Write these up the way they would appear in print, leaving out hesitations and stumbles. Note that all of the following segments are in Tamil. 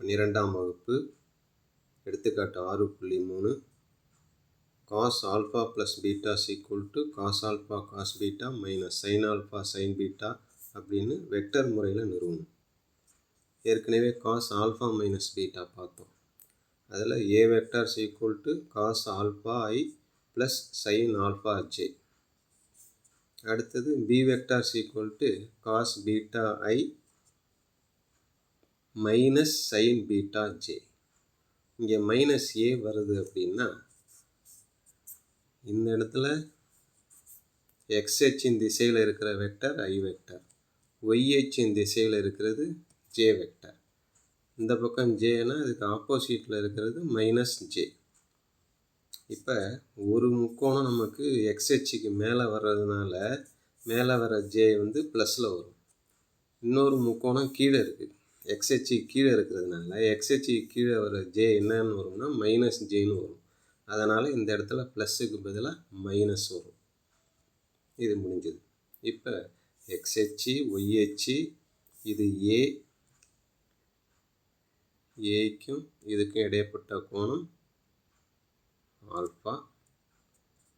12ஆம் வகுப்பு எடுத்துக்காட்டு 6.3 cos alpha plus beta is equal to cos alpha cos beta minus sin alpha sin beta அப்படின்னு வெக்டர் முறையில் நிறுவணும். ஏற்கனவே cos alpha minus beta பார்த்தோம். அதில் a vector is equal to cos alpha I plus sin alpha j. அடுத்தது b vector is equal to cos beta I minus sin beta j. இங்கே மைனஸ் a வருது அப்படின்னா இந்த இடத்துல x அச்சின் திசையில் இருக்கிற வெக்டர் I வெக்டர், y அச்சின் திசையில் இருக்கிறது j வெக்டர். இந்த பக்கம் jனா அதுக்கு ஆப்போசிட்டில் இருக்கிறது மைனஸ் j. இப்போ ஒரு முக்கோணம் நமக்கு x அச்சுக்கு மேலே வர்றதுனால மேலே வர j வந்து ப்ளஸில் வரும். இன்னொரு முக்கோணம் கீழே இருக்குது, x அச்சுக்கு கீழே இருக்கிறதுனால x அச்சுக்கு கீழே வர j என்னன்னு வரும்னா மைனஸ் jன்னு வரும். அதனால் இந்த இடத்துல ப்ளஸ்ஸுக்கு பதிலாக மைனஸ் வரும். இது முடிஞ்சது. இப்போ x அச்சு y அச்சு இது ஏக்கும் இதுக்கும் இடைப்பட்ட கோணம் ஆல்ஃபா.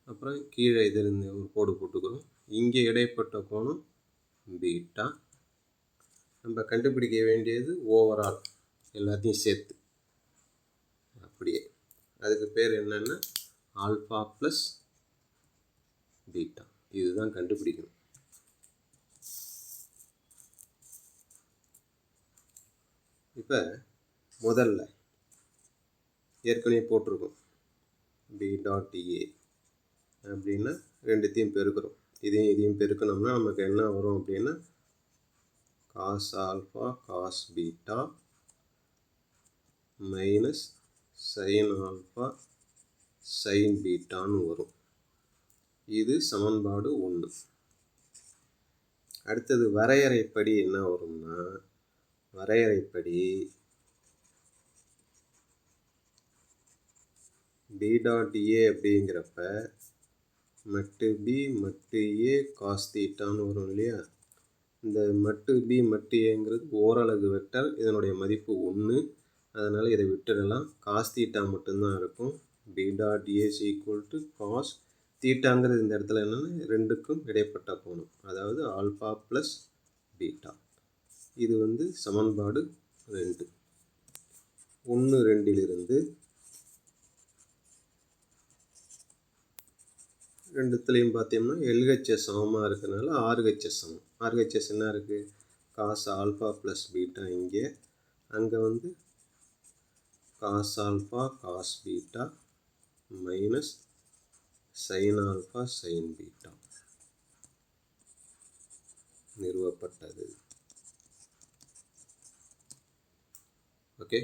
அப்புறம் கீழே இதிலிருந்து ஒரு கோடு போட்டுக்கிறோம். இங்கே இடைப்பட்ட கோணம் பீட்டா. நம்ம கண்டுபிடிக்க வேண்டியது ஓவரால் எல்லாத்தையும் சேர்த்து அப்படியே. அதுக்கு பேர் என்னென்னா ஆல்ஃபா ப்ளஸ் பீட்டா. இதுதான் கண்டுபிடிக்கணும். இப்போ முதல்ல ஏற்கனவே போட்டிருக்கோம் b டாட் a அப்படின்னா ரெண்டுத்தையும் பெருக்கிறோம். இதையும் பெருக்கணும்னா நமக்கு என்ன வரும் அப்படின்னா cos alpha cos beta minus sin alpha sin பீட்டான்னு வரும். இது சமன்பாடு 1. அடுத்தது வரையறைப்படி என்ன வரும்னா, வரையறைப்படி b டாட் a அப்படிங்கிறப்ப மட்டு b மட்டு a காஸ் தீட்டான்னு வரும் இல்லையா. இந்த மட்டு b மட்டு ஏங்கிறது ஓரலகு வெக்டர், இதனுடைய மதிப்பு 1. அதனால் இதை விட்டுடலாம். காஸ் தீட்டா மட்டும்தான் இருக்கும். b dot a is equal to cos தீட்டாங்கிறது இந்த இடத்துல என்னென்னா ரெண்டுக்கும் இடைப்பட்ட கோணம், அதாவது ஆல்ஃபா ப்ளஸ் பீட்டா. இது வந்து சமன்பாடு 2. 1 2லிருந்து ரெண்டுத்துலேயும் பார்த்தோம்னா LHS சமமாக இருக்கிறதுனால RHS சமம். RHS என்ன இருக்குது, காஸ் ஆல்ஃபா ப்ளஸ் பீட்டா இங்கே, அங்கே வந்து cos alpha cos beta minus sine alpha sine beta நிறுவப்பட்டது. ஓகே.